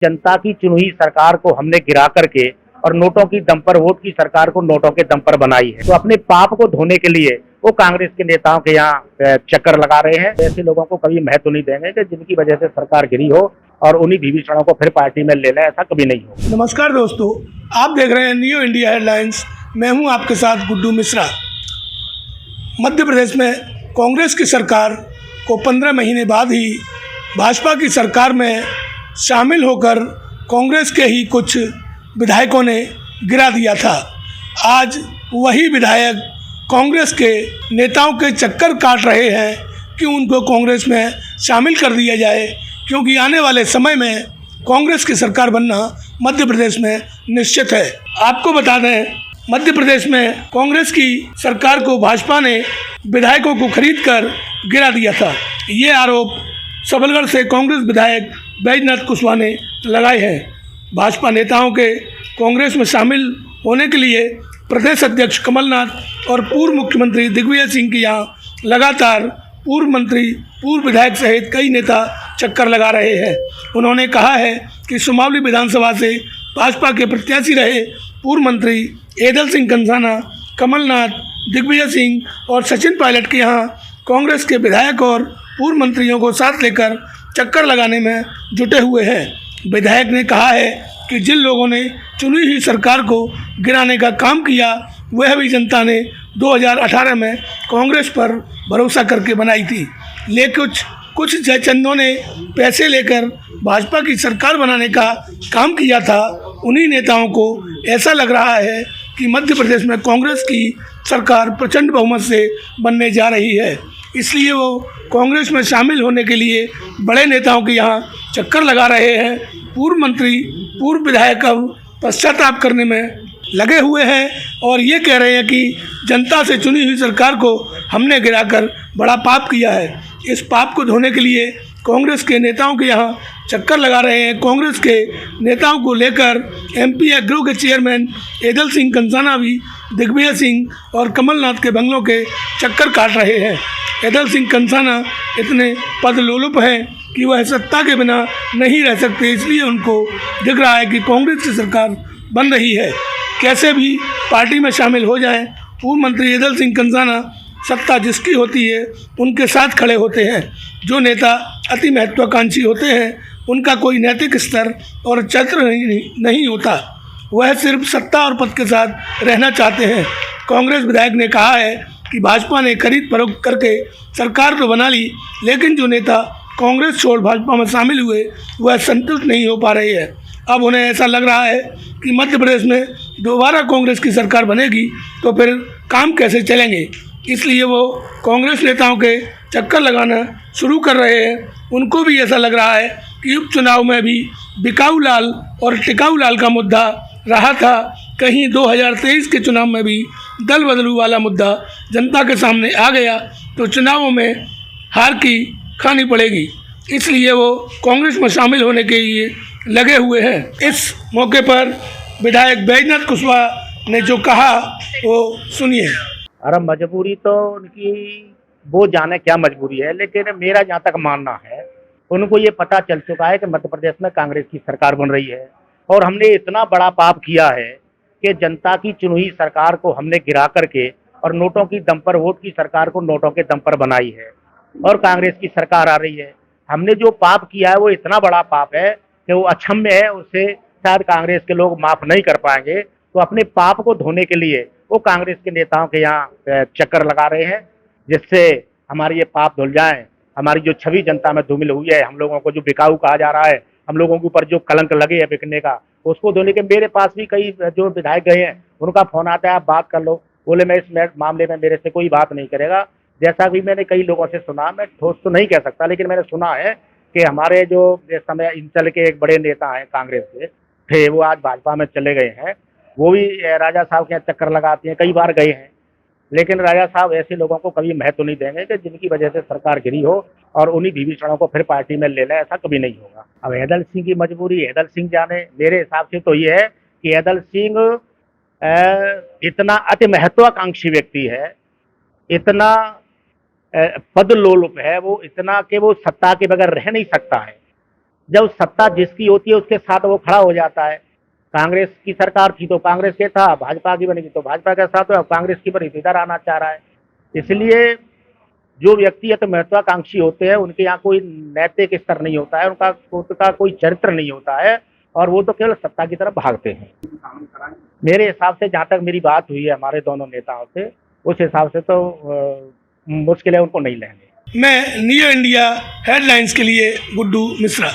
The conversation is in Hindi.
जनता की चुनी हुई सरकार को हमने गिरा करके और नोटों की दम पर वोट की सरकार को नोटों के दम पर बनाई है। तो अपने पाप को धोने के लिए वो कांग्रेस के नेताओं के यहाँ चक्कर लगा रहे हैं। ऐसे लोगों को कभी महत्व नहीं देंगे कि जिनकी वजह से सरकार गिरी हो और उन्हीं विभीषणों को फिर पार्टी में ले लें, ऐसा कभी नहीं हो। नमस्कार दोस्तों, आप देख रहे हैं न्यू इंडिया हेडलाइंस। मैं हूं आपके साथ गुड्डू मिश्रा। मध्य प्रदेश में कांग्रेस की सरकार को 15 महीने बाद ही भाजपा की सरकार में शामिल होकर कांग्रेस के ही कुछ विधायकों ने गिरा दिया था। आज वही विधायक कांग्रेस के नेताओं के चक्कर काट रहे हैं कि उनको कांग्रेस में शामिल कर दिया जाए, क्योंकि आने वाले समय में कांग्रेस की सरकार बनना मध्य प्रदेश में निश्चित है। आपको बता दें, मध्य प्रदेश में कांग्रेस की सरकार को भाजपा ने विधायकों को खरीद कर गिरा दिया था। ये आरोप सबलगढ़ से कांग्रेस विधायक बैजनाथ कुशवाहा ने लगाए हैं। भाजपा नेताओं के कांग्रेस में शामिल होने के लिए प्रदेश अध्यक्ष कमलनाथ और पूर्व मुख्यमंत्री दिग्विजय सिंह के यहाँ लगातार पूर्व मंत्री, पूर्व विधायक सहित कई नेता चक्कर लगा रहे हैं। उन्होंने कहा है कि सुमावली विधानसभा से भाजपा के प्रत्याशी रहे पूर्व मंत्री ऐदल सिंह कंसाना, कमलनाथ, दिग्विजय सिंह और सचिन पायलट के यहाँ कांग्रेस के विधायक और पूर्व मंत्रियों को साथ लेकर चक्कर लगाने में जुटे हुए हैं। विधायक ने कहा है कि जिन लोगों ने चुनी हुई सरकार को गिराने का काम किया, वह भी जनता ने 2018 में कांग्रेस पर भरोसा करके बनाई थी। लेकिन कुछ चंदों ने पैसे लेकर भाजपा की सरकार बनाने का काम किया था। उन्हीं नेताओं को ऐसा लग रहा है कि मध्य प्रदेश में कांग्रेस की सरकार प्रचंड बहुमत से बनने जा रही है, इसलिए वो कांग्रेस में शामिल होने के लिए बड़े नेताओं के यहाँ चक्कर लगा रहे हैं। पूर्व मंत्री, पूर्व विधायक अब पश्चाताप करने में लगे हुए हैं और ये कह रहे हैं कि जनता से चुनी हुई सरकार को हमने गिराकर बड़ा पाप किया है। इस पाप को धोने के लिए कांग्रेस के नेताओं के यहाँ चक्कर लगा रहे हैं। कांग्रेस के नेताओं को लेकर एमपी एग्रो के चेयरमैन ऐदल सिंह कंसाना भी दिग्विजय सिंह और कमलनाथ के बंगलों के चक्कर काट रहे हैं। ऐदल सिंह कंसाना इतने पदलोलुप हैं कि वह सत्ता के बिना नहीं रह सकते, इसलिए उनको दिख रहा है कि कांग्रेस की सरकार बन रही है, कैसे भी पार्टी में शामिल हो जाएं। पूर्व मंत्री ऐदल सिंह कंसाना सत्ता जिसकी होती है उनके साथ खड़े होते हैं। जो नेता अति महत्वाकांक्षी होते हैं उनका कोई नैतिक स्तर और चरित्र नहीं होता, वह सिर्फ सत्ता और पद के साथ रहना चाहते हैं। कांग्रेस विधायक ने कहा है कि भाजपा ने खरीद फरोख्त करके सरकार तो बना ली, लेकिन जो नेता कांग्रेस छोड़ भाजपा में शामिल हुए वह संतुष्ट नहीं हो पा रहे हैं। अब उन्हें ऐसा लग रहा है कि मध्य प्रदेश में दोबारा कांग्रेस की सरकार बनेगी तो फिर काम कैसे चलेंगे, इसलिए वो कांग्रेस नेताओं के चक्कर लगाना शुरू कर रहे हैं। उनको भी ऐसा लग रहा है कि उपचुनाव में भी बिकाऊ लाल और टिकाऊ लाल का मुद्दा रहा था, कहीं 2023 के चुनाव में भी दल बदलू वाला मुद्दा जनता के सामने आ गया तो चुनावों में हार की खानी पड़ेगी, इसलिए वो कांग्रेस में शामिल होने के लिए लगे हुए हैं। इस मौके पर विधायक बैजनाथ कुशवाहा ने जो कहा वो सुनिए। अरे मजबूरी तो उनकी, वो जाने क्या मजबूरी है, लेकिन मेरा जहाँ तक मानना है उनको ये पता चल चुका है कि मध्य प्रदेश में कांग्रेस की सरकार बन रही है और हमने इतना बड़ा पाप किया है कि जनता की चुनी हुई सरकार को हमने गिरा करके और नोटों की दम पर वोट की सरकार को नोटों के दम पर बनाई है और कांग्रेस की सरकार आ रही है। हमने जो पाप किया है वो इतना बड़ा पाप है कि वो अक्षम्य है, उसे शायद कांग्रेस के लोग माफ नहीं कर पाएंगे। तो अपने पाप को धोने के लिए वो कांग्रेस के नेताओं के यहाँ चक्कर लगा रहे हैं, जिससे हमारे ये पाप धुल जाएं। हमारी जो छवि जनता में धूमिल हुई है, हम लोगों को जो बिकाऊ कहा जा रहा है, हम लोगों के ऊपर जो कलंक लगे है बिकने का, उसको धोने के मेरे पास भी कई जो विधायक गए हैं उनका फोन आता है, आप बात कर लो। बोले मैं इस मामले में मेरे से कोई बात नहीं करेगा। जैसा भी मैंने कई लोगों से सुना, मैं ठोस तो नहीं कह सकता, लेकिन मैंने सुना है कि हमारे जो इस समय इंचल के एक बड़े नेता हैं कांग्रेस के थे, वो आज भाजपा में चले गए हैं। वो भी राजा साहब के यहाँ चक्कर लगाते हैं, कई बार गए हैं, लेकिन राजा साहब ऐसे लोगों को कभी महत्व नहीं देंगे कि जिनकी वजह से सरकार गिरी हो और उन्हीं विभीषणों को फिर पार्टी में ले लें, ऐसा कभी नहीं होगा। अब ऐदल सिंह की मजबूरी ऐदल सिंह जाने। मेरे हिसाब से तो ये है कि ऐदल सिंह इतना अति महत्वाकांक्षी व्यक्ति है, इतना पद लोलुप है वो, इतना कि वो सत्ता के बगैर रह नहीं सकता है। जब सत्ता जिसकी होती है उसके साथ वो खड़ा हो जाता है। कांग्रेस की सरकार थी तो कांग्रेस के था, भाजपा की बनेगी तो भाजपा के साथ, अब कांग्रेस की बनी तो इधर आना चाह रहा है। इसलिए जो व्यक्तिगत महत्वाकांक्षी होते हैं उनके यहाँ कोई नैतिक स्तर नहीं होता है, उनका कोई चरित्र नहीं होता है, और वो तो केवल सत्ता की तरफ भागते हैं। मेरे हिसाब से जहाँ तक मेरी बात हुई है हमारे दोनों नेताओं से, उस हिसाब से तो मुश्किल है उनको नहीं लेंगे। मैं न्यू इंडिया हेडलाइंस के लिए गुड्डू मिश्रा।